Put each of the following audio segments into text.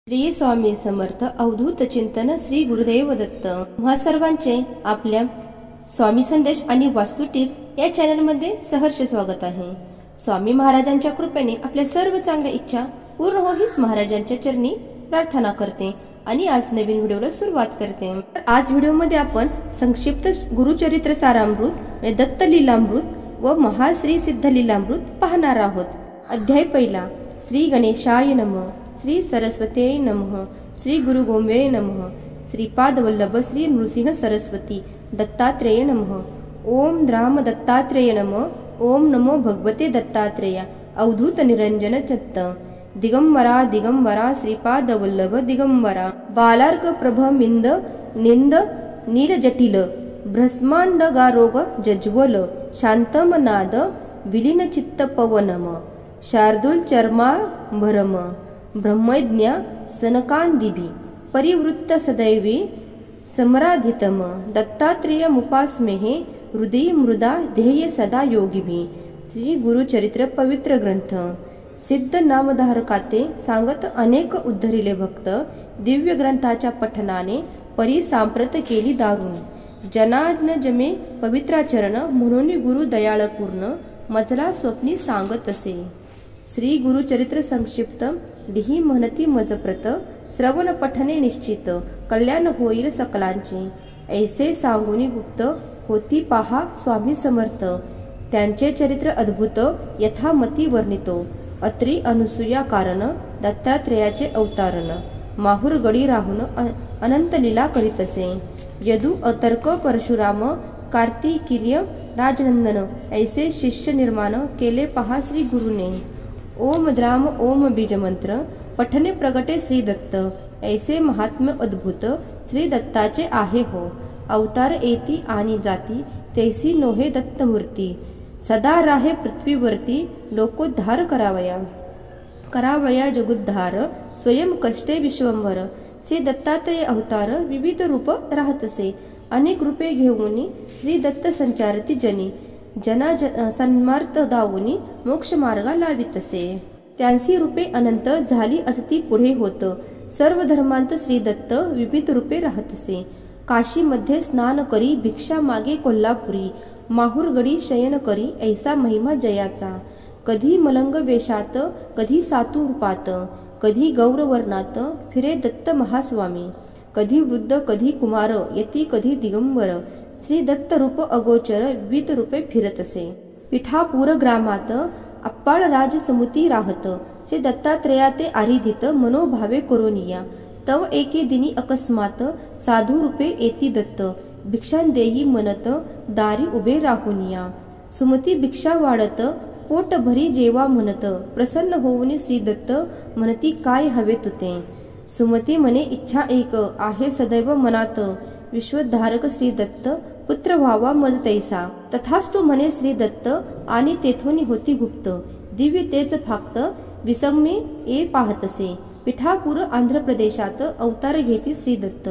श्री स्वामी समर्थ अवधूत चिंतन श्री गुरुदेव दत्त. तुम्हा सर्वांचे आपल्या स्वामी संदेश आणि वास्तू टिप्स या चॅनल मध्ये सहर्ष स्वागत आहे. स्वामी महाराजांच्या कृपेने आपल्या सर्व चांगल्या इच्छा पूर्ण हो हीच महाराजांच्या चरणी प्रार्थना करते आणि आज नवीन व्हिडिओला सुरुवात करते. आज व्हिडिओ मध्ये आपण संक्षिप्त गुरुचरित्र सारामृत, दत्त लीलामृत व महाश्री सिद्ध लीलामृत पाहणार आहोत. अध्याय पहिला. श्री गणेशाय नमः, श्री सरस्वते नमः, श्री गुरु गोंबे नमः, श्रीपाद वल्लभ श्री नृसिंह सरस्वती दत्तात्रेय नमः. ओम द्राम दत्तात्रेय नमः. ओम नमो भगवते दत्तात्रेय. अवधूत निरंजन चत्त दिगंबरा दिगंबरा श्रीपाद वल्लभ दिगंबरा. बालार्क प्रभ मिंद निंद नील जटिल ब्रह्मांड गारोग जज्वल शांतम नाद विलीन चित्त पवनम शार्दूल चर्मा भरम ब्रह्मज्ञ सनकांदिभी परिवृत्त सदैवी समराधितम दत्तात्रेय मुपास्मेहे हृदय मृदा ध्येय सदा योगिभी. श्री गुरुचरित्र पवित्र ग्रंथ. सिद्ध नामधारकाते सांगत अनेक उद्धरिले भक्त दिव्य ग्रंथाच्या पठनाने परी सांप्रत केली दारुण. जनाज्ञ जमे पवित्राचरण म्हणून गुरु दयाळपूर्ण मजला स्वप्नी सांगत असे. श्री गुरुचरित्र संक्षिप्त लिही म्हणती मजप्रत श्रवण पठने निश्चित कल्याण होईल सकलांचे. ऐसे सांगुनी गुप्त होती पहा स्वामी समर्थ. त्यांचे चरित्र अद्भुत यथामती वर्णितो. अत्री अनुसूया कारण दत्तात्रेयाचे अवतारण. माहुर गडी राहून अनंत लीला करीत असे. यदु अतर्क परशुराम कार्तिकीर्य राजनंदन ऐसे शिष्य निर्माण केले पहा श्री गुरुने. ओम द्राम ओम बीज मंत्र पठने प्रगटे श्री दत्त. ऐसे महात्म्य अद्भुत श्री दत्ताचे आहे हो. अवतार येती आणि जाती तैसी नोहे दत्त मूर्ती. सदा राहे पृथ्वीवरती लोकोद्धार करावया जगुद्धार स्वयं कष्टे विश्वंभर. श्री दत्तात्रेय अवतार विविध रूप राहतसे. अनेक रूपे घेऊन श्री दत्त संचारती जनी जना सन्मार्थ दावुनी मोक्ष मार्गा लावितसे. त्यांची रूपे अनंत झाली असती पुढे होत. सर्व धर्मांत श्री दत्त विविध रूपे राहतसे. काशी मध्ये स्नान करी भिक्षा मागे कोल्हापुरी. माहुर गडी शयन करी ऐसा महिमा जयाचा. कधी मलंग वेशात कधी सातू रूपात कधी गौरवर्णात फिरे दत्त महास्वामी. कधी वृद्ध कधी कुमार यती कधी दिगंबर. श्री दत्त रूप अगोचर विविध रूपे फिरत असे. पिठापूर ग्रामात अप्पाळ राज समुती राहत. श्री दत्तात्रेयाते आरिधित मनोभावे करोनिया. तव एके दिनी अकस्मात साधू रूपे येती दत्त. भिक्षां देही म्हणत दारी उभे राहुनिया. सुमती भिक्षा वाढत पोट भरी जेवा म्हणत. प्रसन्न होऊन श्री दत्त म्हणती काय हवे तुते. सुमती म्हणे इच्छा एक आहे सदैव मनात. विश्वधारक श्री दत्त पुत्र व्हावा मज तैसा. तथास्तु म्हणे श्री दत्त आणि तेथोनी होती गुप्त. दिव्य तेज फाक्त विसंगमे ये पाहतसे. पिठापूर आंध्र प्रदेशात अवतार घेती श्री दत्त.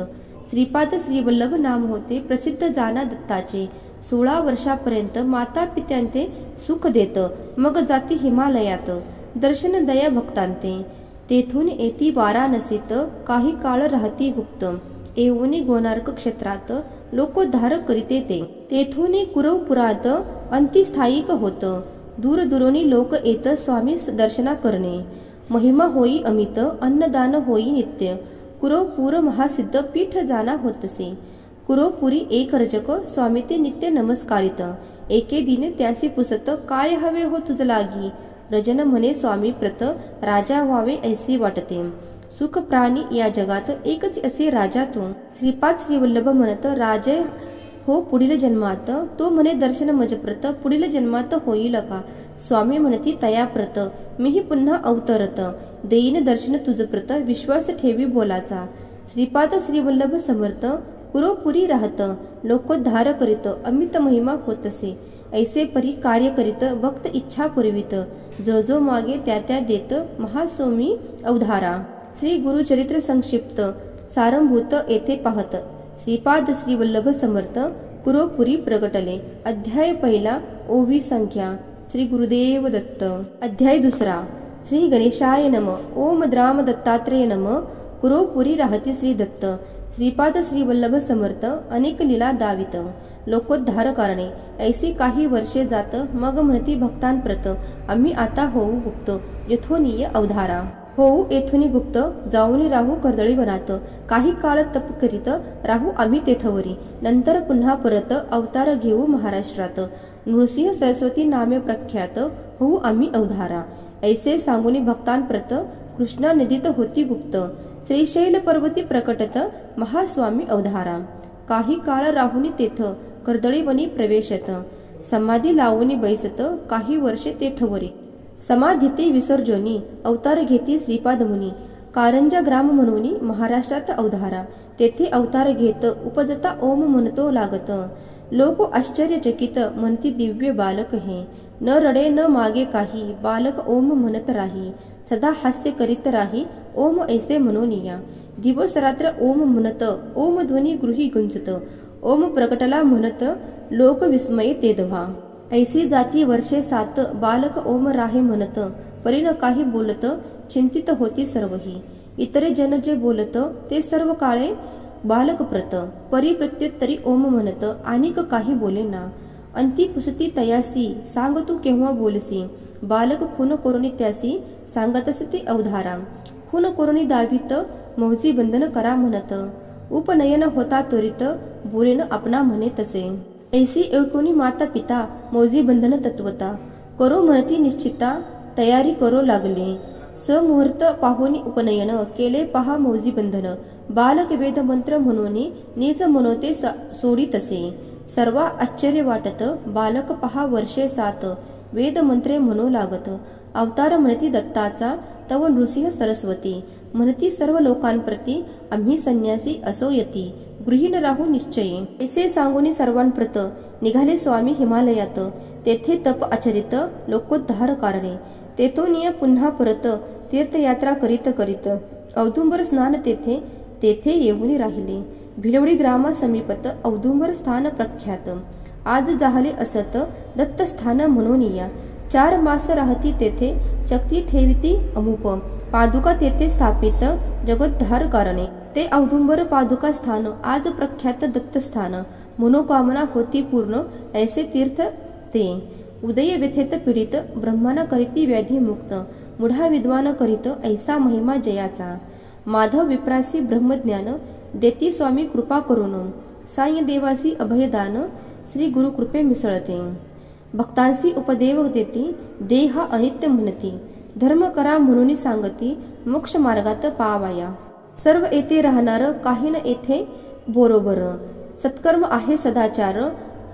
श्रीपाद श्रीवल्लभ नाम होते प्रसिद्ध जाना दत्ताचे. 16 वर्षापर्यंत माता पित्यांते सुख देत. मग जाती हिमालयात दर्शन दया भक्तांते. तेथून येती वाराणसीत काही काळ राहती गुप्त. येऊनी गोनार्क क्षेत्रात लोकोद्धार करीते ते. तेथून कुरवपुरात अंतिस्थायिक होत. दूर दुरोनी लोक येत स्वामी दर्शना करणे. महिमा होई अमित अन्नदान होई नित्य. कुरवपूर महासिद्ध पीठ जाना होतसे. कुरवपुरी एक रजक स्वामी ते नित्य नमस्कारित. एके दिन त्यासी पुसत काय हवे हो तुझ लागी. रजन म्हणे स्वामी प्रत राजा व्हावे ऐसी वाटते. सुख प्राणी या जगात एकच असे राजा तू. श्रीपाद श्रीवल्लभ म्हणत राजे हो पुढील जन्मात. तो म्हणे दर्शन मजप्रत पुढील जन्मात होईल का. स्वामी म्हणती तयाप्रत मीही पुन्हा अवतरत. देईन दर्शन तुझ प्रत विश्वास ठेवी बोलाचा. श्रीपाद श्रीवल्लभ समर्थ कुरवपुरी राहत. लोकोद्धार करीत अमित महिमा होतसे. ऐसे परी कार्य करीत भक्त इच्छा पुरवित. जो जो मागे त्या त्या देत महास्वामी अवधारा. श्री गुरुचरित्र संक्षिप्त सारंभूत येथे पाहत. श्रीपाद श्रीवल्लभ समर्थ कुरवपुरी प्रगटले. अध्याय पहिला. ओवी संख्या. श्री गुरुदेव दत्त. अध्याय दुसरा. श्री गणेशाय नमः. ओम द्राम दत्तात्रेय नमः. पुरोपुरी राहती श्री दत्त, श्रीपाद श्री वल्लभ समर्थ, अनेक लीला दावित, लोकोद्धार कारणे. ऐसी काही वर्षे जात, मग म्हणती भक्तांप्रत, आम्ही आता होऊ गुप्त, यथोनीय अवधारा. होऊ येथुनी गुप्त, जाऊनी राहू कर्दळी वनात, काही काळ तप करीत राहू आम्ही तेथवरी, नंतर पुन्हा परत अवतार घेऊ महाराष्ट्रात, नृसिंह सरस्वती नामे प्रख्यात, होऊ आम्ही अवधारा. ऐसे सांगुनी भक्तांप्रत, कृष्णा नदीत होती गुप्त, श्रीशैल पर्वती प्रकटत, महास्वामी अवधारा. काही काळ राहुनी तेथ, कर्दळी वनी प्रवेशत, समाधी लावूनी बैसत, काही वर्षे तेथवरी, समाधीते विसर्जनी, अवतार घेती श्रीपाद मुनी, कारंजा ग्राम म्हणून महाराष्ट्रात अवधारा. तेथे अवतार घेत, उपजता ओम म्हणतो लागत, लोक आश्चर्यचकित, म्हणती दिव्य बालक हे, न रडे न मागे काही, बालक ओम म्हणत राही, सदा हास्य करीत राही, ओम ऐसे म्हणून या. दिवस रात्र ओम म्हणत, ओम ध्वनी गृही गुंजत, ओम प्रकटला म्हणत, लोक विस्मय ते दव्हा. ऐसी जाती वर्षे 7, बालक ओम राहे म्हणत, परीन काही बोलत, चिंतित होती सर्वही, इतरे जन जे बोलत, ते सर्व काळे बालक प्रत, परी प्रत्युत्तरी ओम म्हणत, अनिक काही बोलेना, अंती पुसती तयासी, सांग तू केव्हा बोलसी, बालक खून कोरोनी त्यासी, सांगतस ते अवधारा. खून कोरोनी दावित, मौजी बंधन करा म्हणत, उपनयन होता त्वरित, बोलेन आपणा म्हणे तसे. ऐसी एकोणी माता पिता, मौजी बंधन तत्वता, करो म्हणती निश्चिता, तयारी करो लागले, मुहूर्त पाहुनी उपनयन, केले पहा मौजी बंधन, बालक वेद मंत्र म्हणून निज मनोते सोडी तसे, सर्व आश्चर्य वाटत, बालक पहा वर्षे 7, वेद मंत्रे म्हणू लागत, अवतार म्हणती दत्ताचा, तव नृसिंह सरस्वती, म्हणती सर्व लोकांप्रती, आम्ही संन्यासी असो यती, गृहीन राहू निश्चये. ऐसे सांगूनी सर्वांप्रत, निघाले स्वामी हिमालयात, तेथे तप आचरित, लोकोद्धार कारणे, तेथून पुन्हा परत, तीर्थयात्रा करीत करीत, औदुंबर स्नान तेथे, तेथे येऊन राहिले, भिलवडी ग्रामा समीपत, औदुंबर स्थान प्रख्यात, आज जाहले असत, दत्त स्थान म्हणून या. 4 मास राहती तेथे, शक्ती ठेविती अमुप, पादुका तेथे स्थापित, जगोद्धार कारणे, ते औदुंबर पादुका स्थान, आज प्रख्यात दत्त स्थान, मनोकामना होती पूर्ण, ऐसे तीर्थ ते. उदय व्यथेत पीडित, ब्रह्माना करीती व्याधी मुक्त, मुढा विद्वान करीत, ऐसा महिमा जयाचा, माधव विप्रासी ब्रह्मज्ञान, देती स्वामी कृपा करून, साई देवासी अभयदान, श्री गुरु कृपे मिसळते, भक्तांसी उपदेव देती, देहा अनित्य म्हणती, धर्म करा म्हणून सांगती, मोक्ष मार्गात पावाया. सर्व येथे राहणार, काही न येथे बरोबर, सत्कर्म आहे सदाचार,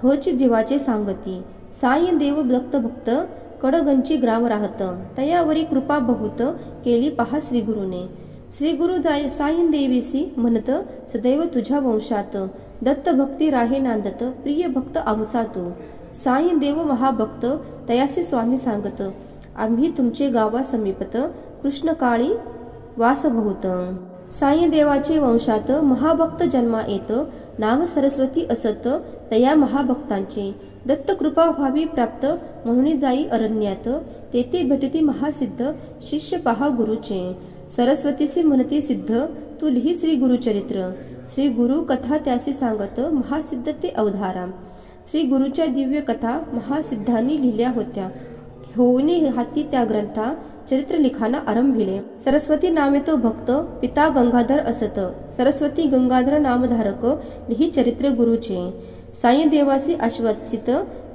होच जीवाचे सांगती, साई देव दत्त भक्त, कडगंची ग्राम राहत, तयावरी कृपा बहुत, केली पहा श्री गुरुने. श्री गुरु साई देवीसी म्हणत, सदैव तुझ्या वंशात, दत्त भक्ती राहे नांदत, प्रिय भक्त आमचा तू, साई देव महाभक्त, तयासी स्वामी सांगत, आम्ही तुमचे गावा समीपत, कृष्ण काळी वास बहुत. साई देवाचे वंशात, महाभक्त जन्मा येत, नाम सरस्वती असत, तया महाभक्तांचे, दत्त कृपा व्हावी प्राप्त, म्हणून जाई अरण्यात, तेथे भेटती महासिद्ध, शिष्य पहा गुरुचे, सरस्वतीसी म्हणती सिद्ध, तू लिही श्री गुरुचरित्र, श्री गुरु कथा त्यासी सांगत, महासिद्ध ते अवधारा. श्री गुरुच्या दिव्य कथा महासिद्धांनी लिहिल्या होत्या, होऊनी हाती त्या ग्रंथा, चरित्र लिखाना आरंभिले. सरस्वती नामे तो भक्त, पिता गंगाधर असत, सरस्वती गंगाधर नामधारक, लिही चरित्र गुरुचे, साई देवासी आश्वासित,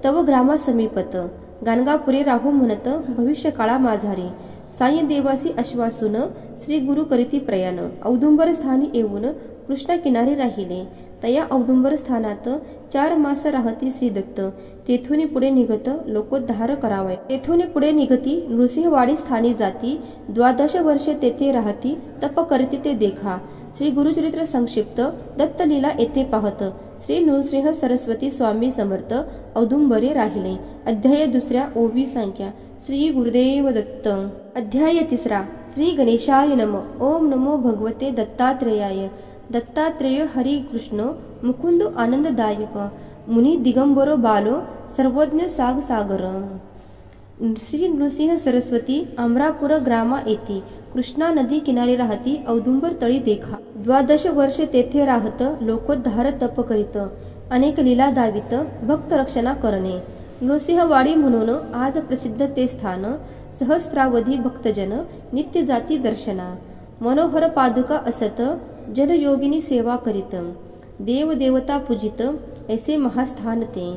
तव ग्रामा समीपत, गाणगापुरी राहू म्हणत, भविष्य काळा माझारी, साई देवासी आश्वासून, श्री गुरु करीती प्रयाण, औदुंबर स्थानी येऊन, कृष्णा किनारी राहिले, तया औदुंबर स्थानात 4 मास राहती श्री दत्त, तेथून पुढे निघत, लोकोद्धार करावय. तेथून पुढे निघती, नृसिंहवाडी स्थानी जाती, 12 वर्षे तेथे राहती, तप करती ते देखा. श्री गुरुचरित्र संक्षिप्त, दत्त लीला येथे पाहत, श्री नृसिंह सरस्वती स्वामी समर्थ, औदुंबरे राहिले. अध्याय 2 ओवी संख्या. श्री गुरुदेव दत्त. अध्याय 3. श्री गणेशाय नम. ओम नमो भगवते दत्तात्रेयाय. दत्तात्रेय हरि कृष्ण मुकुंद आनंददायक, मुनी दिगंबरो बालो, सर्वज्ञ साग सागर. श्री नृसिंह सरस्वती अमरापूर ग्रामा येथे कृष्णा नदी किनारी राहती औदुंबर तळी देखा. 12 वर्षे तेथे राहत लोकोद्धार तप करीत अनेक लीला दावित भक्त रक्षणा करणे. नृसिंहवाडी म्हणून आज प्रसिद्ध ते स्थान. सहस्रावधी भक्तजन नित्य जाती दर्शना. मनोहर पादुका असत जलयोगिनी सेवा करीत. देव देवता पूजित ऐसे महास्थान ते.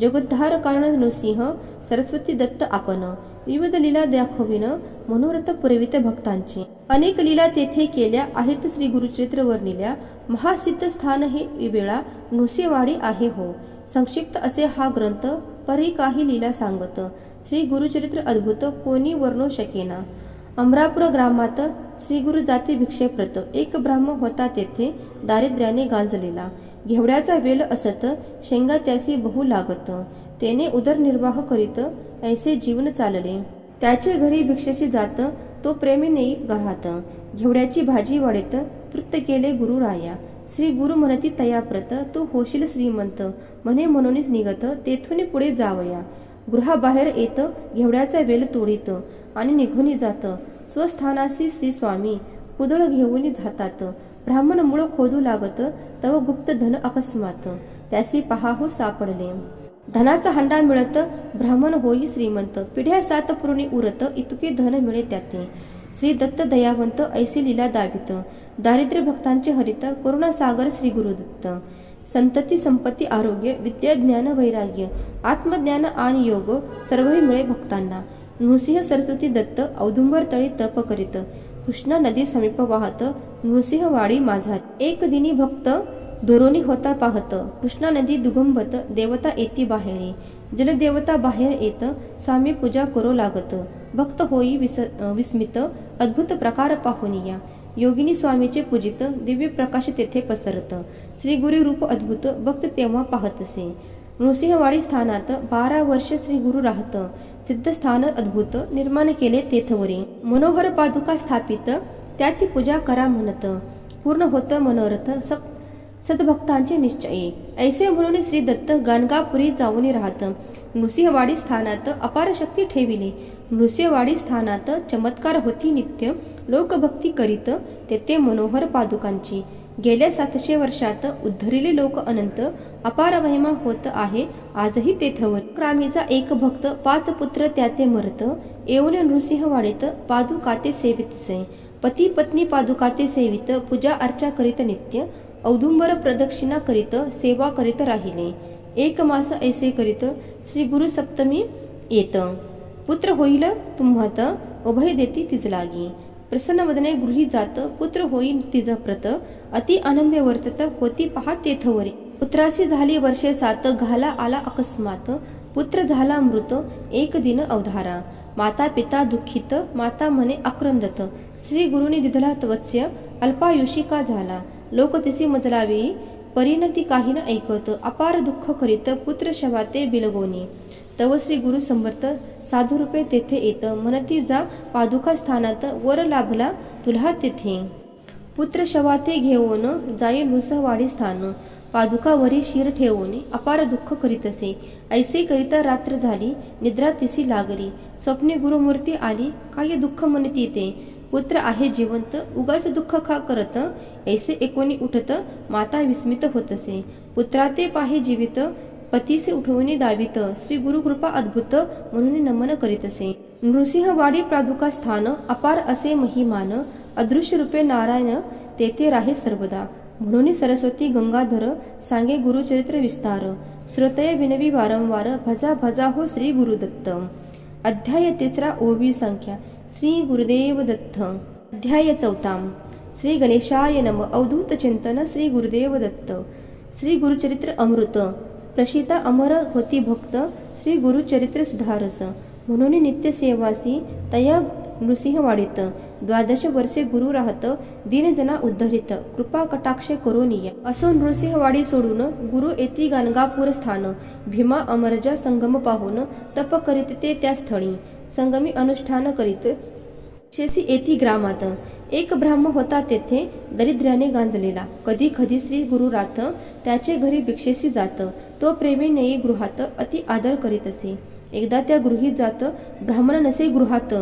जगोद्धार कारण नृसिंह सरस्वती दत्त आपण. विविध लीला दाखविन मनोरथ पुरवित भक्तांची. अनेक लीला तेथे केल्या आहेत श्री गुरुचरित्र वर्णिल्या. महासिद्ध स्थान हे वेळा नृसिंहवाडी आहे हो. संक्षिप्त असे हा ग्रंथ परी काही लीला सांगत. श्री गुरुचरित्र अद्भुत कोणी वर्णो शकेना. अमरापूर ग्रामात श्री गुरु जाती भिक्षेप्रत. एक ब्राह्मण होता तेथे दारिद्र्याने गांजलेला. घेवड्याचा वेल असत शेंगा त्यासी बहु लागत. तेने उदरनिर्वाह करीत ऐसे जीवन चालले. त्याचे घरी भिक्षेशी जात तो प्रेमीने राहत. घेवड्याची भाजी वाढीत तृप्त केले गुरु राया. श्री गुरु म्हणती तयाप्रत तू होशील श्रीमंत. म्हणे म्हणूनच निघत तेथून पुढे जावया. गृहाबाहेर येत घेवड्याचा वेल तोडीत आणि निघून जात. स्वस्थानासी श्री स्वामी कुदळ घेऊन जातात. ब्राह्मण मूळ खोदू लागत तव गुप्त धन अकस्मात त्यासी पहाहू सापडले. धनाचा हंडा मिळत ब्राह्मण होई श्रीमंत. पिढ्या 7 पुरणी उरत इतके धन मिळे त्याते. श्री दत्त दयावंत ऐसी लीला दावित. दारिद्र्य भक्तांचे हरित करुणा सागर श्री गुरुदत्त. संतती संपत्ती आरोग्य विद्या ज्ञान वैराग्य आत्मज्ञान आणि योग सर्वही मिळे भक्तांना. नृसिंह सरस्वती दत्त औदुंबर तळी तप करीत. कृष्णा नदी समीप वाहत नृसिंहवाडी माझा. एक दिनी भक्त दोरोनी होता पाहत. कृष्णा नदी दुगंबत देवता येती बाहेरी. जलदेवता बाहेर येत स्वामी पूजा करू लागत. भक्त होई विस्मित अद्भुत प्रकार पाहुनिया. योगिनी स्वामीचे पूजित दिव्य प्रकाश तेथे पसरत. श्री गुरु रूप अद्भुत भक्त तेव्हा पाहतसे. नृसिंहवाडी स्थानात 12 वर्ष श्री गुरु राहत. सिद्ध स्थान अद्भुत निर्माण केले तेथवरी. मनोहर पादुका स्थापित त्याची पूजा करा म्हणत. पूर्ण होत मनोरथ सद्भक्तांचे निश्चय. ऐसे म्हणून श्री दत्त गाणगापुरी जाऊन राहत. नृसिंहवाडी स्थानात अपार शक्ती ठेविली. नृसिंहवाडी स्थानात चमत्कार होती नित्य. लोकभक्ती करीत तेथे मनोहर पादुकांची. गेल्या 700 वर्षात उद्धरिले लोक अनंत. अपार महिमा होत आहे आजही तेथवर. क्रामीचा एक भक्त 5 पुत्र त्याते मरत. येऊन नृसिंहवाडीत पादुकाते सेवितसे. पती पत्नी पादुकाते सेवित पूजा अर्चा करीत नित्य. औदुंबर प्रदक्षिणा करीत सेवा करीत राहिले. 1 मास ऐसे करीत श्री गुरु सप्तमी येत. पुत्र होईल तुम्हात उभय देती तिज लागी. प्रसन्न वदने गृही जात पुत्र होई तिज प्रत. अति आनंदे वर्तत होती पहा तेथवरी. पुत्राची झाली वर्षे 7 घाला आला अकस्मात. पुत्र झाला मृत एक दिन अवधारा. माता पिता दुःखित माता म्हणे आक्रंदत. श्री गुरुनी दिधला त्वत्स्य अल्पायुषी का झाला. लोक तिसी मजलावी परिणती काही न ऐकत. अपार दुःख करीत पुत्र शवाते बिलगोनी. तव श्री गुरु समर्थ साधू रूपे तेथे येत. म्हणती जा पादुका स्थानात वर लाभला तुला तेथे. पुत्र शवाते घेऊन जाई नृसिंहवाडी स्थान. पादुकावरी शिर ठेवून अपार दुःख करीतसे. ऐसे करीता रात्र झाली निद्रा तिसी लागली. स्वप्ने गुरुमूर्ती आली काय दुःख म्हणती ते. पुत्र आहे जिवंत उगाच दुःख का करत. ऐसे एकोणी उठत माता विस्मित होतसे. पुत्राते पाहे जीवित पतीसे उठवणे दावित. श्री गुरु कृपा अद्भुत म्हणून नमन करीतसे. नृसिंहवाडी पादुका स्थान अपार असे महिमान. अदृश्य रूपे नारायण तेथे राहे सर्वदा. म्हणून सरस्वती गंगाधर सांगे गुरुचरित्र विस्तार. श्रोतय विनवी वारंवार भजा भजा हो श्री गुरुदत्त. अध्याय 3 ओवी संख्या. श्री गुरुदेव दत्त. अध्याय 4 श्री गणेशाय नम. अवधूत चिंतन श्री गुरुदेव दत्त. श्री गुरुचरित्र अमृत. प्रशिता अमर होती भक्त श्री गुरुचरित्र सुधारस. म्हणून नित्य सेवासी तया नृसिंहवाडीत. 12 वर्षे गुरु राहत दीनजना उद्धरित. कृपा कटाक्ष करोनिया. असो नृसिंहवाडी सोडून गुरु येती गाणगापूर स्थान. भीमा अमरजा संगम पाहून तप करीत ते त्या स्थळी. संगमी अनुष्ठान करीत शेसी येती ग्रामात. एक ब्राह्मण होता तेथे दरिद्र्याने गांजलेला. कधी कधी श्री गुरु रात त्याचे घरी भिक्षेसी जात. तो प्रेमी नेई गृहात अति आदर करीत असे. एकदा त्या गृहीत जात ब्राह्मण नसे गृहात,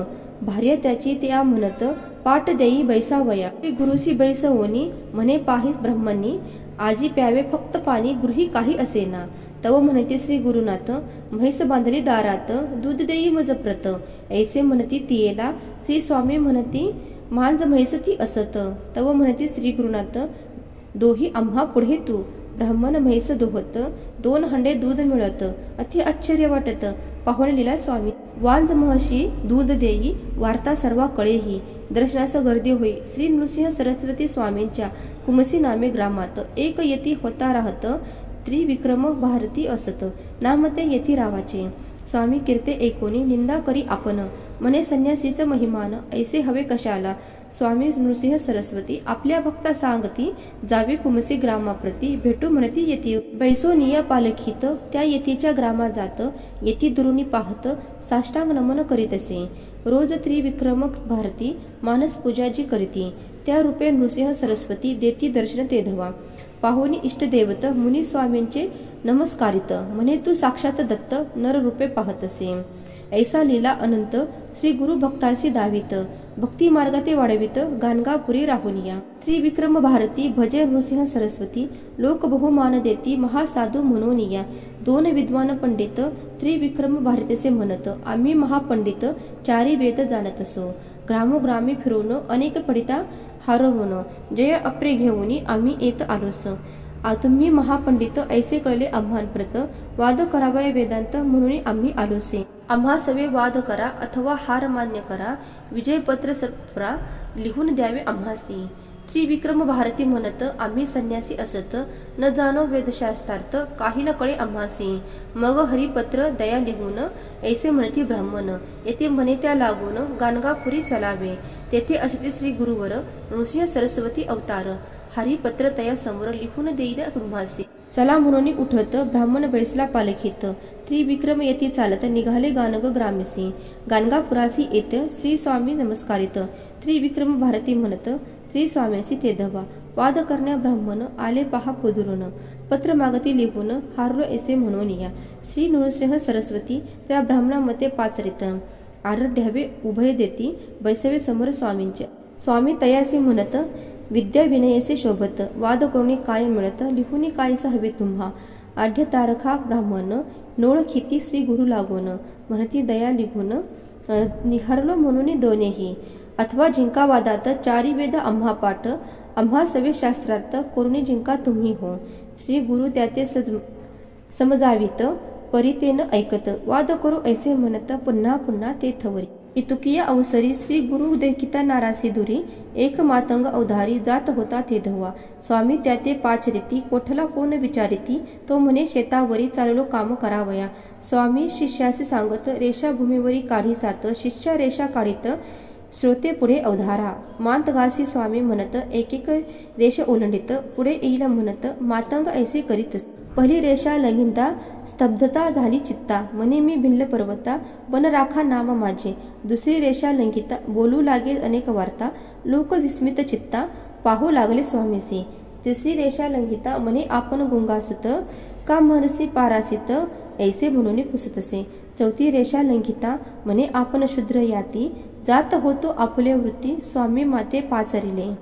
भार्या त्याची त्या म्हणत पाट देई बैसावया. गुरुसी बैसवोनी म्हणे पाहिस ब्रह्मणी, आजी प्यावे फक्त पाणी गृही काही असेना. तव म्हणती श्री गुरुनाथ, म्हैस बांधली दारात दूध देई मज प्रत. ऐसे म्हणती तियेला श्री स्वामी म्हणती, मांज म्हैस ती असत. तव म्हणती श्री गुरुनाथ, दोही आम्हा पुढे तू. ब्राह्मण म्हैस दोहत 2 हंडे दूध मिळत. अति आश्चर्य वाटत पाहुणे लिला स्वामी. वांज महशी दूध देई वार्ता सर्वा कळेही. दर्शनास गर्दी होई श्री नृसिंह सरस्वती स्वामींच्या कुमसी नामे ग्रामात. एक यती होता राहत त्रिविक्रम भारती असत. नाम ते यती रावाचे. स्वामी कीर्ते एकोणी निंदा करी आपण, म्हणे संन्यासीच महिमान ऐसे हवे कशाला. स्वामी नृसिंह सरस्वती आपल्या भक्ता सांगती, जावे कुमसी ग्रामाप्रती भेटू म्हणती यती. बैसोनिया पालखीत त्या यतीच्या ग्रामा जात. यती दुरुनी पाहत साष्टांग नमन करीतसे. रोज त्रिविक्रम भारती मानस पूजा जी करीती. त्या रूपे नृसिंह सरस्वती देती दर्शन ते धवा. पाहुनी इष्टदेवत मुनी स्वामींचे नमस्कारित, म्हणे तू साक्षात दत्त नर रूपे पाहतसे. ऐसा लीला अनंत श्री गुरु भक्तांशी दावित. भक्ती मार्गाते वाढवित गाणगापुरी राहुनिया. त्रिविक्रम भारती भजे नृसिंह सरस्वती, लोक बहुमान देती महासाधू म्हणूनिया. 2 विद्वान पंडित त्रिविक्रम भारतीसे म्हणत, आम्ही महापंडित 4 वेद जाणत असो. ग्रामोग्रामी फिरवून अनेक पडिता हारवून, जय अप्रे घेऊन आम्ही येत आलोस. तुम्ही महापंडित ऐसे कळले आम्हांप्रत, वाद करावया वेदांत म्हणून आम्ही आलोसे. आम्हा सवे वाद करा अथवा हार मान्य करा, विजयपत्र सत्वरा लिहून द्यावे आम्हासी. त्रिविक्रम भारती म्हणत, आम्ही संन्यासी असत न जाणो वेदशास्त्रार्थ, काही न कळे आम्हासी. मग हरिपत्र दया लिहून ऐसे म्हणती ब्राह्मण, येथे म्हणे त्या लागून गाणगापुरी चलावे. तेथे असते श्री गुरुवर नृसिंह सरस्वती अवतार. हरिपत्र तया समोर लिहून देईल तुम्हासी. चला म्हणून उठत ब्राह्मण बैसला पालखीत. त्रिविक्रम येती चालत निघाले गाणग ग्रामीसी. गाणगापुरासी येत श्री स्वामी नमस्कारित. त्रिविक्रम भारती म्हणत श्री स्वामींची ते धवा. वाद करण्या ब्राह्मण आले पहा पुदरून, पत्र मागती लिहून हारलो ऐसे म्हणून या. श्री नृसिंह सरस्वती त्या ब्राह्मणामध्ये पाचरित. आरढ्यावे उभय देती बैसवे समोर स्वामींचे. स्वामी तयासी म्हणत, विद्या विनयसे शोभत, वाद करुणी काय मिळत, लिहुनी कायस हवे तुम्हा. आढ्य तारखा ब्राह्मण नोळखिती श्री गुरु लागून, म्हणती दया लिहून निहरलो म्हणून दोनेही. अथवा जिंका वादात 4 वेद आम्हा पाठ, आम्हा सवे शास्त्रार्थ करुणी जिंका तुम्ही हो. श्री गुरु त्याचे समजावित परितेन ऐकत, वाद करू ऐसे म्हणत पुन्हा पुन्हा ते थवरी. इतुकीय अवसरी श्री गुरु देखिता नारासी दुरी, एक मातंग अवधारी जात होता ते धवा. स्वामी त्याते पाचरिती, कोठला कोण विचारिती, तो म्हणे शेतावरी चाललो काम करावया. स्वामी शिष्यासी सांगत, रेषा भूमीवरी काढी सात, शिष्या रेषा काढीत श्रोते पुढे अवधारा. मांतगासी स्वामी म्हणत, एक एक रेष ओलांडित, पुढे येईल म्हणत मातंग ऐसे करीत. पहिली रेषा लंघिता स्तब्धता झाली चित्ता, म्हणे मी भिल्ल पर्वता, बन राखा नाम माझे. दुसरी रेषा लंघिता बोलू लागे अनेक वार्ता, लोक विस्मित चित्ता, पाहू लागले स्वामीसी. तिसरी रेषा लंघिता म्हणे आपण गुंगासुत, का मनसी पारासित, ऐसे म्हणून पुसतसे. चौथी रेषा लंघिता म्हणे आपण शूद्र याती, जात होतो आपले वृत्ती, स्वामी माते पाचरिले.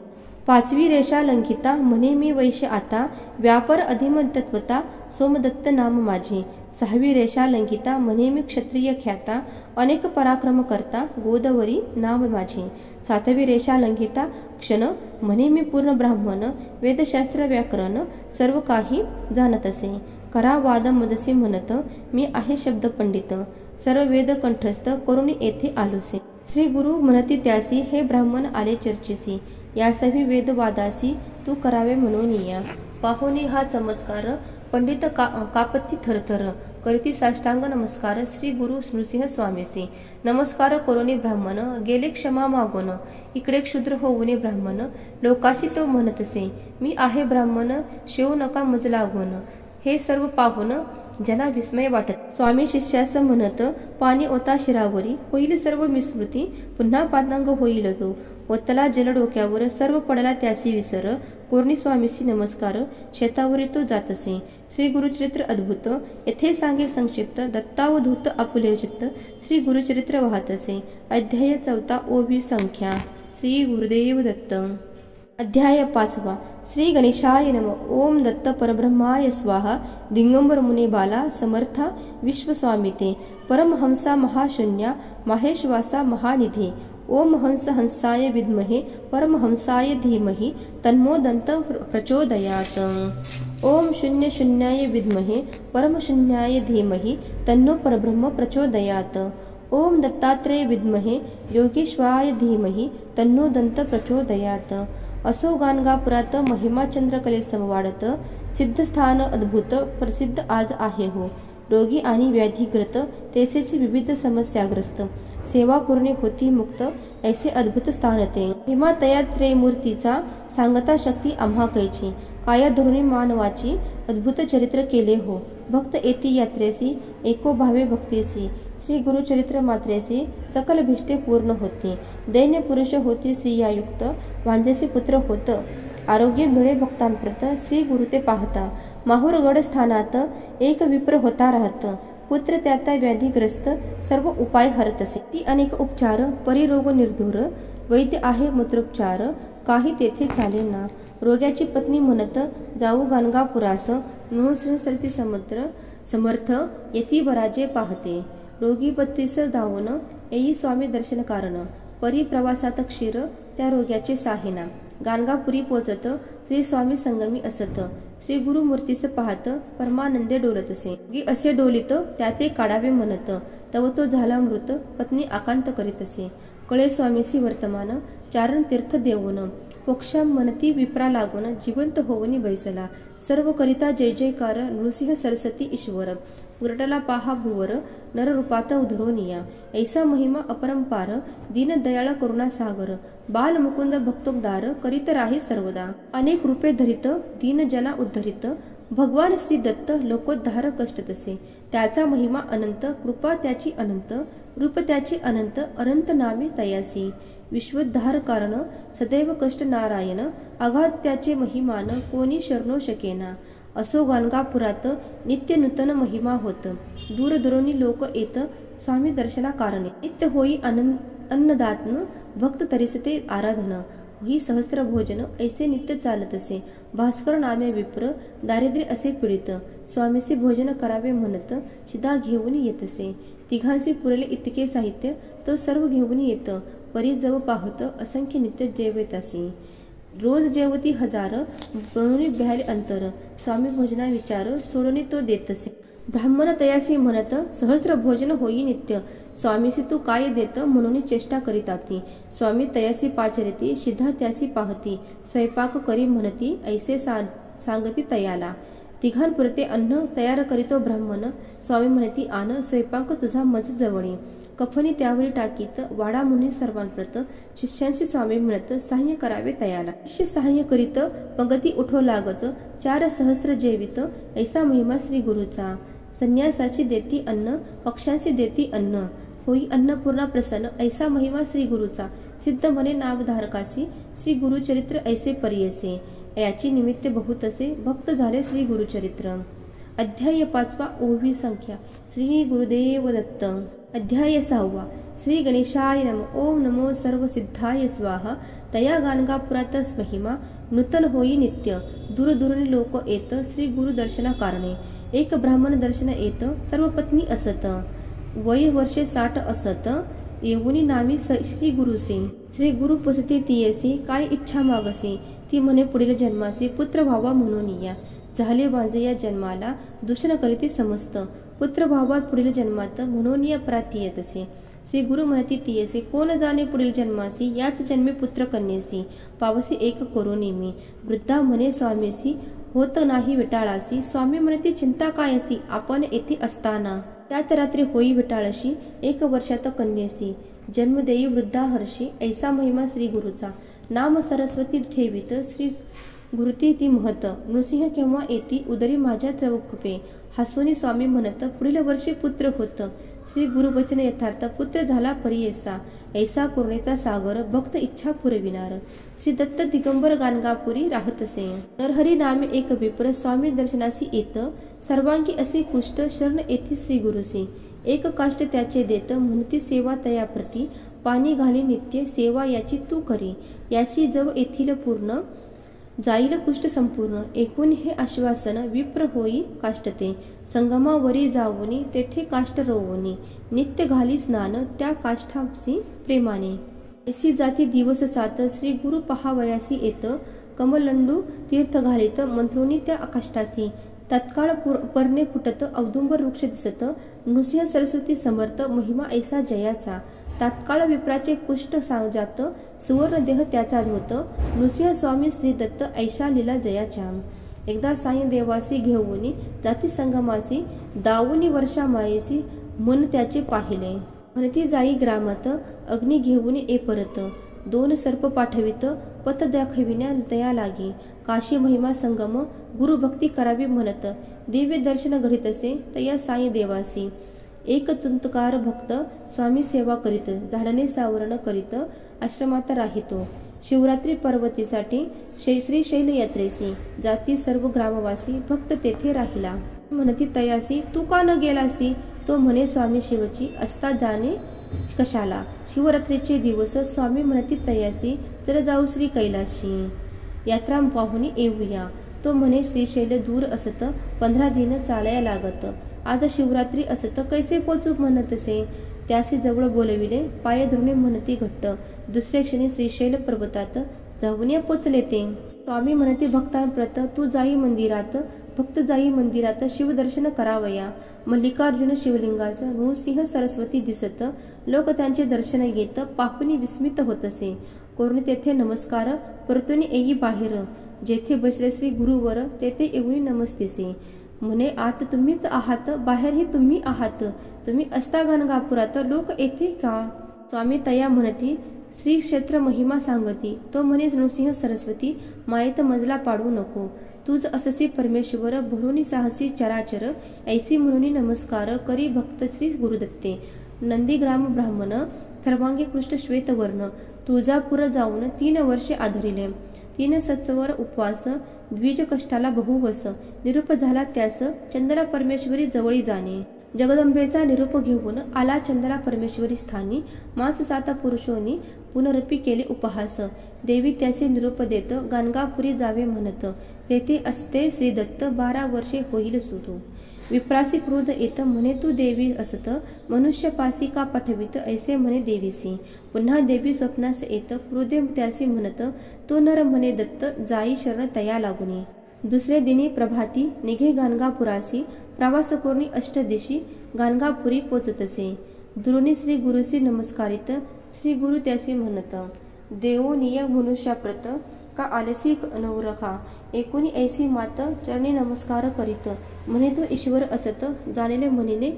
पाचवी रेषा लंघिता म्हणे मी वैश्य आता, व्यापार अधिमतत्वता, सोमदत्त नाम माझे. सहावी रेषा लंघिता म्हणे मी क्षत्रिय ख्याता, अनेक पराक्रम करता, गोदवरी नाम माझे. सातवी रेषा लंघिता क्षण म्हणे मी पूर्ण ब्राह्मण, वेदशास्त्र व्याकरण सर्व काही जाणत असे. करा वाद मदसी म्हणत, मी आहे शब्द पंडित, सर्व वेद कंठस्थ करून येथे आलोसे. श्री गुरु म्हणती त्यासी, हे ब्राह्मण आले चर्चेसी, यासही वेदवादासी तू करावे म्हणून या. पाहुनी हा चमत्कार, पंडित कापती थरथर, करती साष्टांग नमस्कार श्री गुरु नृसिंह स्वामीसी. नमस्कार करोनी ब्राह्मण, गेले क्षमा मागून, इकडे क्षुद्र होऊने ब्राह्मण, लोकाशी तो म्हणतसे, मी आहे ब्राह्मण, शेवू नका मज लागून. हे सर्व पाहून ज्यांना विस्मय वाटत. स्वामी शिष्यास म्हणत, पाणी ओता शिरावरी, होईल सर्व विस्मृती, पुन्हा पातांग होईल तो. ओतला जल डोक्यावर सर्व पडला त्यासी विसर, कोरणी स्वामीसी नमस्कार शेतावरी तो जातसे। श्री गुरुचरित्र अद्भुत येथे सांगे संक्षिप्त, दत्तावधूत आपुले चित्त श्री गुरुचरित्र वाहतसे। अध्याय 4 ओवी संख्या। श्री गुरुदेव दत्त। अध्याय 5 श्री गणेशाय नम। ओम दत्त परब्रह्माय स्वाहा। दिगंबर मुने बाला समर्था विश्वस्वामिते, परमहंसा महाशून्या माहेश्वासा महानिधे। ओम हंस हंसाय विद्महे परमहंसाय धीमहि, तन्नो दंत प्रचोदयात्। ओम शून्य शून्याय विद्महे परमशून्याय धीमहि, तन्नो परब्रह्म प्रचोदयात्। ओम दत्तात्रेय विद्महे योगेश्वराय धीमहि, तन्नो दंत प्रचोदयात्। असो गाणगापुरात महिमा चंद्रकले समवाडत, सिद्धस्थान अद्भुत प्रसिद्ध आज आहे हो। रोगी आणि व्याधीग्रस्त तेसेची विविध समस्याग्रस्त, सेवा करणे होती मुक्त ऐसे अद्भुत स्थान ते। महिमा तया त्रयमूर्तीचा सांगता शक्ती आम्हा कैची, काया धरुणी मानवाची अद्भुत चरित्र केले हो। भक्त येती यात्रेसी एको भावे भक्तीसी, श्री गुरुचरित्र मात्रेसी सकल भिष्टे पूर्ण होती। दैन्य पुरुष होती स्त्रियायुक्त, वांजेसी पुत्र होत आरोग्य मिळे भक्तांप्रत। श्री गुरु ते पाहता माहुरगड स्थानात एक विप्र होता राहत, पुत्र त्याता व्याधीग्रस्त सर्व उपाय हरतसे। ती अनेक उपचार परिरोग निर्धूर, वैद्य आहे मूत्रोपचार काही तेथे चालेना। रोग्याची पत्नी म्हणत जाऊ गाणगापुरास, सरती समुद्र समर्थ येती वराजे पाहते। रोगी पत्तीस धावून येई स्वामी दर्शन कारण, परी प्रवासात क्षीर त्या रोग्याचे साहेना। गाणगापुरी पोचत श्री स्वामी संगमी असत, श्री गुरुमूर्तीस पाहत परमानंदे डोलतसे। रोगी असे डोलित त्या ते काढावे म्हणत, तव तो झाला मृत पत्नी आकांत करीतसे। कळे स्वामीसी वर्तमान चारण तीर्थ देऊन, पोक्षा म्हणती विप्रा लागून जिवंत होवनी बैसला। सर्व करिता जय जयकार नृसिंह सरस्वती ईश्वर, उरटला पाहा भुवर नररूपात उधरोनिया। ऐसा महिमा अपरंपार दीन दयाळ करुणा सागर, बाल मुकुंद भक्तोद्धार करीत राही सर्वदा। अनेक रूपे धरित दीन जना उद्धरित, भगवान श्री दत्त लोकोद्धार कष्ट तसे। त्याचा महिमा अनंत कृपा त्याची अनंत, रूप त्याची अनंत अनंत नामे तयासी। विश्वोद्धार कारण सदैव कष्ट नारायण, अगाध त्याचे महिमान कोणी शरणो शकेना। असो गाणगापुरात नित्य नूतन महिमा होत, दूर दुरोनी लोक येत स्वामी दर्शना कारणे। नित्य होई अन्नदातन भक्त तरिसते आराधन, होई सहस्त्र भोजन ऐसे नित्य चालतसे। भास्कर नामे विप्र दारिद्र्य असे पीडित, स्वामीचे भोजन करावे म्हणत शिदा घेऊन येतसे। तिघांचे पुरले इतके साहित्य तो सर्व घेऊन येत, परी जव पाहत असंख्य नित्य जेवतासी। रोज जेवती हजार बनून ब्याले अंतर, स्वामी भोजना विचार सोडून तो देतसे। ब्राह्मण तयासी म्हणत सहस्त्र भोजन होई नित्य, स्वामीसी तू काय देत म्हणून चेष्टा करीताती। स्वामी तयासी पाचरिती शिधा त्यासी पाहती, स्वयंपाक करी म्हणती ऐसे सांगती तयाला। तिघांपुरते अन्न तयार करीतो ब्राह्मण, स्वामी म्हणती आन स्वयंपाक तुझा मज जवळी। कफनी त्यावरी टाकीत वाडा मुनी सर्वांप्रत, शिष्यांशी स्वामी म्हणत सहाय्य करावे तयाला। शिष्य सहाय्य करीत पंगती उठो लागत, 4 सहस्त्र जेवित ऐसा महिमा श्री गुरुचा। संन्यासाची देती अन्न पक्षांची देती अन्न, होई अन्नपूर्णा प्रसन्न ऐसा महिमा श्री गुरुचा। सिद्ध म्हणे नावधारकासी श्री गुरुचरित्र ऐसे परियसे, याची निमित्त बहुतसे भक्त झाले श्री गुरुचरित्र। अध्याय 5 ओवी संख्या। श्री गुरुदेव दत्त। अध्याय 6 श्री गणेशाय नम। ओम नमो सर्व सिद्धाय स्वाहा। तया गाणगापुरातच महिमा नूतन होई नित्य, दूर दुरुनी लोक येत श्री गुरु दर्शना कारणे। एक ब्राह्मण दर्शन येत सर्व पत्नी असत, वय वर्षे 60 असत, येऊनी नामी श्री गुरुसी। श्री गुरु पुसती तियसी काय इच्छा मागसी, ती म्हणे पुढील जन्मासी पुत्र व्हावा म्हणून या। झाले वांजे या जन्माला दूषण करीती समस्त, पुत्र व्हावा पुढील जन्मात म्हणून या प्रार्थीयतसे। श्री गुरु म्हणती तियसे कोण जाणे पुढील जन्मासी, याच जन्मे पुत्र कन्येसी पावसी एक करुणी मी। वृद्धा म्हणे स्वामीसी होत नाही विटाळासी, स्वामी म्हणती चिंता काय असी आपण येथे असताना। त्यात रात्री होई विटाळशी 1 वर्षात कन्येसी, जन्म देई वृद्धा हर्षी ऐसा महिमा श्री गुरुचा। नाम सरस्वती ठेवीत श्री गुरुती ती महत, नृसिंह केव्हा येती उदरी माझ्या त्रव कृपे। हसोनी स्वामी म्हणत पुढील वर्षी पुत्र होत, श्री गुरुवचन यथार्थ पुत्र झाला परी ऐसा करुणेचा सागर भक्त इच्छा पुरविणार। श्री दत्त दिगंबर गाणगापुरी राहतसे। नरहरी नामे एक विप्र स्वामी दर्शनासी येत सर्वांगी असे कुष्ट शरण येथे श्री गुरुसी। एक काष्ट त्याचे देत म्हणती सेवा तया प्रती पाणी घाली नित्य सेवा याची तू करी। याची जव येथील पूर्ण जाईल कुष्ट संपूर्ण। एकूण हे आश्वासन विप्र होई काष्टते संगमावरी जाऊनी तेथे काष्ट रोवणी नित्य घाली स्नान त्या काष्ठासी प्रेमाने। ऐसी जाती दिवस सात श्री गुरु पहावयासी येत कमलंडू तीर्थ घालित मंत्रोनी त्या काष्टासी। तत्काळ पर्णे फुटत औदुंबर वृक्ष दिसत नृसिंह सरस्वती समर्थ महिमा ऐसा जयाचा। तात्काळ विप्राचे कुष्ट जात सुवर्ण देह त्याचा धोत नृसिंह स्वामी श्री दत्त ऐशा लीला जयाच्या। एकदा साई देवासी घेऊनी जाती संगमासी दावुनी वर्षा मायेसी मन त्याचे पाहिले। म्हणती जाई ग्रामात अग्नी घेऊनी ए परत दोन सर्प पाठवित पत दाखविण्या तया लागी। काशी महिमा संगम गुरु भक्ती करावी म्हणत दिव्य दर्शन घडितसे तया साई देवासी। एक तुंतकार भक्त स्वामी सेवा करीत झाडाने सावरण करीत आश्रमात राहितो। शिवरात्री पर्वतीसाठी श्री शैल यात्रेसी जाती सर्व ग्रामवासी भक्त तेथे राहिला। म्हणती तयासी तू का न गेलासी तो म्हणे स्वामी शिवची असता जाणे कशाला। शिवरात्रीचे दिवस स्वामी म्हणती तयासी चल जाऊ श्री कैलाशी यात्रा पाहुनी येऊया। तो म्हणे श्रीशैल दूर असत 15 दिन चालया लागत आज शिवरात्री असत कैसे पोचू म्हणतसे। त्यासी जवळ बोलविले पाय धरुणे म्हणती घट्ट दुसऱ्या क्षणी श्रीशैल पर्वतात जाऊन पोचले ते। स्वामी म्हणती भक्तांप्रत तू जाई मंदिरात भक्त जाई मंदिरात शिवदर्शन करावया। मल्लिकार्जुन शिवलिंगाचं नृसिंह सरस्वती दिसत लोक त्यांचे दर्शन घेत पाहुनी विस्मित होतसे। करून तेथे नमस्कार परतून येई बाहेर जेथे बसले श्री गुरुवर तेथे येऊन नमस्तेसे। म्हणे आत तुम्हीच आहात बाहेरही तुम्ही आहात तुम्ही असता गाणगापुरात लोक येथे का। स्वामी तया म्हणती श्री क्षेत्र महिमा सांगती तो म्हणे नृसिंह सरस्वती मायेत मजला पाडू नको तूच अससी परमेश्वर भरुनी साहसी चराचर ऐसी म्हणून नमस्कार करी भक्त श्री गुरुदत्ते। नंदीग्राम ब्राह्मण सर्वांगी कृष्ण श्वेत वर्ण तुळजापूर जाऊन 3 वर्षे आधरिले। 3 सत्सवर उपवास द्विज कष्टाला बहुवस निरूप झाला त्यास चंद्रा परमेश्वरी जवळी जाणे। जगदंबेचा निरूप घेऊन आला चंद्रा परमेश्वरी स्थानी मास 7 पुरुषोनी पुनरपी केले उपहास। देवी त्याचे निरूप देत गाणगापुरी जावे म्हणत तेथे असते श्री दत्त 12 वर्षे होईल सुतू। विप्रासी क्रोध येत म्हणे तू देवी असत मनुष्य पासी का पाठवित ऐसे म्हणे देवीसी। पुन्हा देवी स्वप्नास येत क्रोधे त्यासी म्हणत तो नर म्हणे दत्त जाई शरण तया लागुनी। दुसरे दिनी प्रभाती निघे गाणगापुरासी प्रवास करुणी अष्टदिशी गाणगापुरी पोचतसे। दुरुनी श्री गुरुसी नमस्कारित श्री गुरु त्यासी म्हणत देवो निय मनुष्याप्रत का आलसी नवरखा एकुणी ऐसी मात चरणी नमस्कार करीत म्हणे तो ईश्वर असत जाणले म्हणिले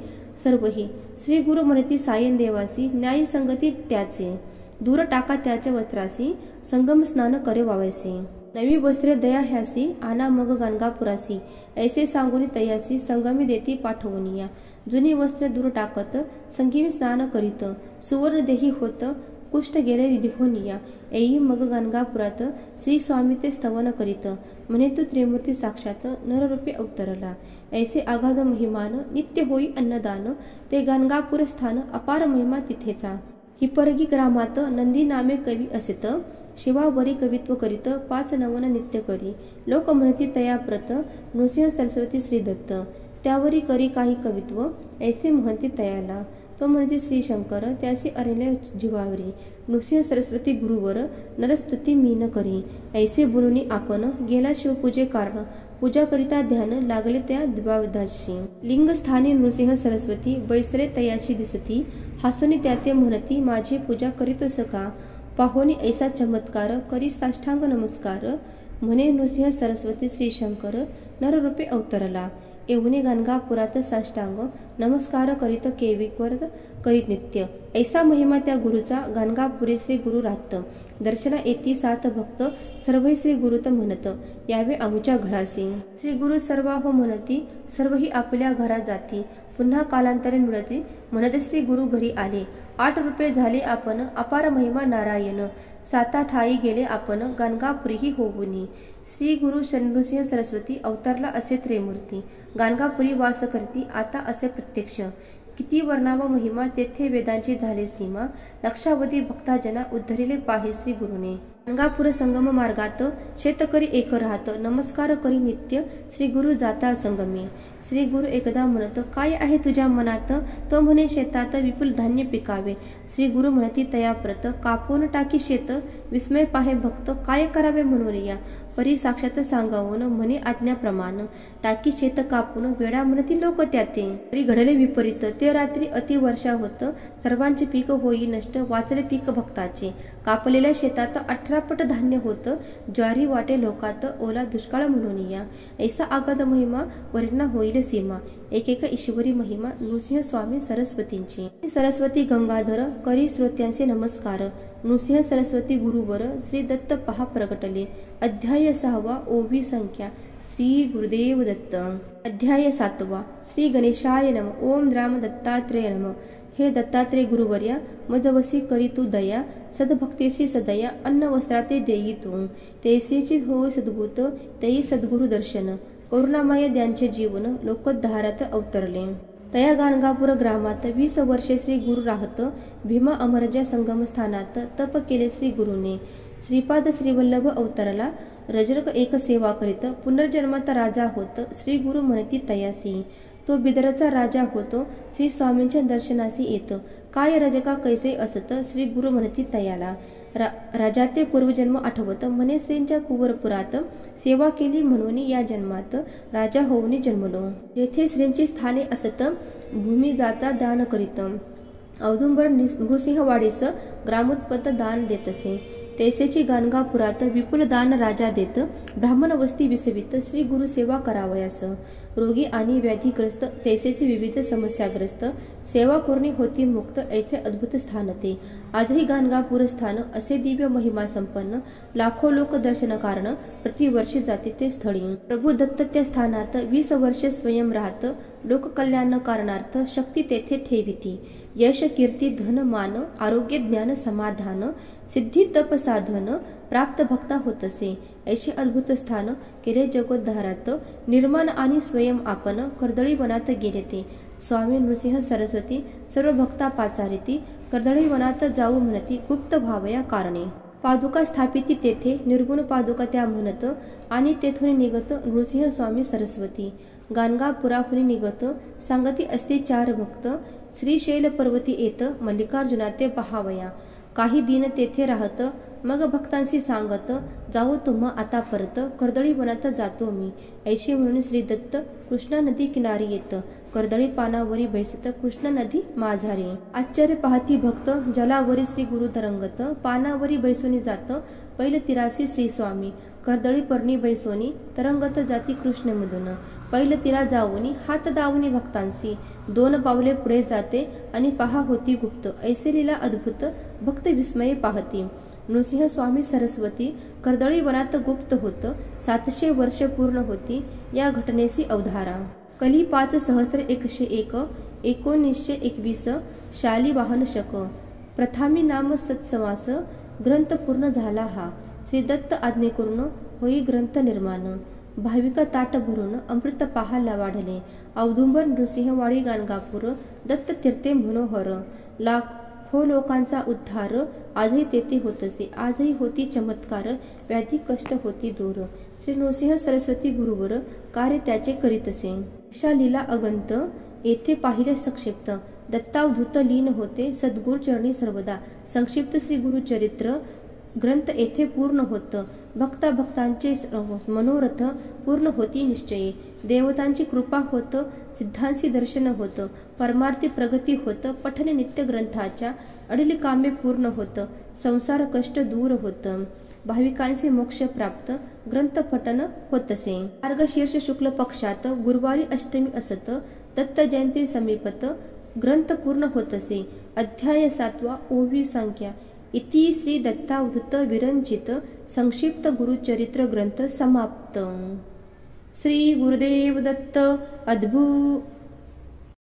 सर्वही। श्री गुरु म्हणती सायन देवासी न्याय संगती त्याचे दूर टाका त्याच्या वस्त्रासी संगम स्नान करे वावैसे। नवी वस्त्रे दया ह्यासी आना मग गाणगापुरासी ऐसे सांगून तयासी संगमी देती पाठवूनिया। जुनी वस्त्र दूर टाकत संगीमी स्नान करीत सुवर्ण देही होत कुष्ठ गेले निघोनिया। येई मग गाणगापुरात श्री स्वामी ते स्तवन करीत म्हणे तू त्रिमूर्ती साक्षात नररूपी अवतरला। ऐसे आगाध महिमान नित्य होई अन्नदान ते गाणगापूर स्थान अपार महिमा तिथेचा। हिपरगी ग्रामात नंदी नामे कवी असित शिवावरी कवित्व करीत 5 नवन नित्य करी। लोक म्हणती तया प्रत नृसिंह सरस्वती श्री दत्त त्यावरी करी काही कवित्व ऐसे म्हणती तयाला। तो म्हणते श्री शंकर त्यासी अरिले जीवावरी नृसिंह सरस्वती गुरुवर नरस्तुती मीन करी। ऐसे बोलूनी आपण गेला शिवपूजे कारण पूजा करिता ध्यान लागले त्या द्वादशी। लिंग स्थानी नृसिंह सरस्वती बैसरे तयाशी दिसती हासुनी त्याते म्हणती माझी पूजा करीतोस का। पाहोनी ऐसा चमत्कार करी साष्टांग नमस्कार म्हणे नृसिंह सरस्वती श्री शंकर नररूपे अवतरला। येऊनी गाणगापुरात साष्टांग नमस्कार करीत केविकर करीत नित्य। ऐसा महिमा त्या गुरुचा गाणगापुरी श्री गुरु राहत। दर्शना येती 7 भक्त सर्वही श्री गुरुत म्हणत यावे आमच्या घरासी। श्री गुरु सर्वा हो म्हणती सर्वही आपल्या घरा जाती पुन्हा कालांतरे मिळती म्हणतसे गुरु घरी आले. 8 रुपये झाले आपण अपार महिमा नारायण. 7 ठाई गेले आपण गाणगापुरीही होऊनी. श्री गुरु नृसिंह सरस्वती अवतारला असे त्रिमूर्ती. गाणगापुरी वास करती आता असे प्रत्यक्ष. किती वर्णावा महिमा तेथे वेदांची झाले सीमा. लक्षावधी भक्ताजना उद्धरिले पाहे श्री गुरुने. गाणगापूर संगम मार्गात शेतकरी एक राहत. नमस्कार करी नित्य श्री गुरु जाता संगमी. श्री गुरु एकदा म्हणत काय आहे तुझ्या मनात. तो म्हणे शेतात विपुल धान्य पिकावे. श्री गुरु म्हणती तयाप्रत कापून टाकी शेत. विस्मय पाहे भक्त काय करावे म्हणून या. परी साक्षात सांगावून म्हणे आज्ञाप्रमाण. टाकी शेत कापून वेळा म्हणती लोक त्याते. तरी घडले विपरीत ते रात्री अति वर्षा होत. सर्वांचे पीक होई नष्ट वाचले पीक भक्ताचे. कापलेल्या शेतात 18 पट धान्य होत. ज्वारी वाटे लोकात ओला दुष्काळ म्हणून या. ऐसा आगद महिमा वरिना होईल सीमा. एक ईश्वरी महिमा नृसिंह स्वामी सरस्वतींची. सरस्वती गंगाधर करी श्रोत्यांचे नमस्कार. नृसिंह सरस्वती गुरुवर श्री दत्त पहा प्रगटले. अध्याय 6 ओवी संख्या. श्री गुरुदेव दत्त. अध्याय 7 श्री गणेशाय नम. ओम राम दत्तात्रेय नम. हे दत्तात्रेय गुरुवर्या मजवसी करी तू दया. सद्भक्तीची सदया अन्न वस्त्राते देई तू. तेसेची होय सद्भूत तेई सद्गुरु दर्शन. करुणामय त्यांचे जीवन लोकोद्धारात अवतरले. तया गाणगापूर ग्रामात 20 वर्षे श्री गुरु राहत. भीमा अमरजा संगम स्थानात तप केले श्री गुरुने. श्रीपाद श्रीवल्लभ अवतारला. रजरक एक सेवा करीत. पुनर्जन्मात राजा होत श्री गुरु म्हणती तयासी. तो बिदरचा राजा होतो. श्री स्वामींच्या दर्शनासी येत. काय रजका कैसे असत श्री गुरु म्हणती तयाला. राजाते पूर्वजन्म आठवत म्हणे श्रींच्या कुवरपुरात. सेवा केली म्हणून या जन्मात राजा होऊन जन्मलो. जेथे श्रींची स्थाने असत भूमी जाता दान करीत. औदुंबर नृसिंहवाडीस ग्रामोत्पत्त दान देतसे. तैसेची गाणगापुरात विपुल दान राजा देत. ब्राह्मण वस्ती विसवित श्री गुरु सेवा करावयास. रोगी आणि व्याधीग्रस्त तैसेची विविध समस्याग्रस्त. सेवा कोरणी होती मुक्त ऐसे अद्भुत स्थान ते. आजही गाणगापूर स्थान असे दिव्य महिमा संपन्न. लाखो लोक दर्शन कारण प्रतिवर्षी जाते ते स्थळी. प्रभू दत्त त्या स्थानात 20 वर्षे स्वयं राहत. लोककल्याण कारणार्थ शक्ती तेथे ठेविती. यश कीर्ती धन मान आरोग्य ज्ञान समाधान सिद्धी तप साधन प्राप्त भक्ता होतसे. ऐसे अद्भुत स्थान केले जगोद्धारात. निर्माण आणि स्वयं आपण कर्दळी वनात गेले ते. स्वामी नृसिंह सरस्वती सर्व भक्ता पाचारिती. कर्दळी वनात जाऊ म्हणती गुप्त भावया कारणे. पादुका स्थापिती तेथे निर्गुण पादुका त्या म्हणत. आणि तेथून निघत नृसिंह स्वामी सरस्वती. गाणगापुराहून निघत सांगती असते 4 भक्त. श्रीशैल पर्वती येत मल्लिकार्जुना ते पहावया. काही दिन तेथे राहत मग भक्तांशी सांगत जाऊ तुम्हा आता परत. कर्दळी वनात जातो मी. ऐशी म्हणून श्री दत्त कृष्णा नदी किनारी येत. कर्दळी पानावरी बैसत कृष्णा नदी माझारी. आश्चर्य पाहती भक्त जलावरी श्री गुरु तरंगत. पानावरी बैसोनी जात पैल तिरासी श्री स्वामी. कर्दळी पर्णी बैसोनी तरंगत जाती कृष्ण मधून. पैल तिरा जाऊनी हात दावनी भक्तांसी. 2 पावले पुढे जाते आणि पहा होती गुप्त. ऐसे लीला अद्भुत भक्त विस्मये पाहती. नृसिंह स्वामी सरस्वती कर्दळी वनात गुप्त होत. 700 वर्ष पूर्ण होती या घटनेसी अवधारा. कली 5 सहस्र 101 1921 शाली वाहन शक. प्रथामी नाम सत्समास ग्रंथ पूर्ण झाला हा. श्रीदत्त आज्ञे करून होई ग्रंथ निर्माण. भाविक ताट भरून अमृत पाहायला वाढले. औदुंबर नृसिंहवाडी गाणगापूर दत्त तीर्थे मनोहर. लाखो लोकांचा उद्धार आजही तेथे होतसे. आजही होती चमत्कार व्याधी कष्ट होती दूर. श्री नृसिंह सरस्वती गुरुवर कार्य त्याचे करीतसे. अशा लीला अगंत येथे पाहिले संक्षिप्त. दत्तावधूत लीन होते सद्गुरु चरणी सर्वदा. संक्षिप्त श्री गुरुचरित्र ग्रंथ येथे पूर्ण होत. भक्ता भक्तांचे मनोरथ पूर्ण होती निश्चये. देवतांची कृपा होत. सिद्धांची दर्शन होत. परमार्थी प्रगती होत. पठन नित्य ग्रंथाच्या अडिल कामे पूर्ण होत. संसार कष्ट दूर होत. भाविकांचे मोक्ष प्राप्त ग्रंथ पठन होतसे. मार्गशीर्ष शुक्ल पक्षात गुरुवारी अष्टमी असत. दत्त जयंती समीपत ग्रंथ पूर्ण होतसे. अध्याय 7 ओवी संख्या. इति श्री दत्तावधूत विरंचित संक्षिप्त गुरुचरित्र ग्रंथ समाप्त. श्री गुरुदेव दत्त. अद्भुत.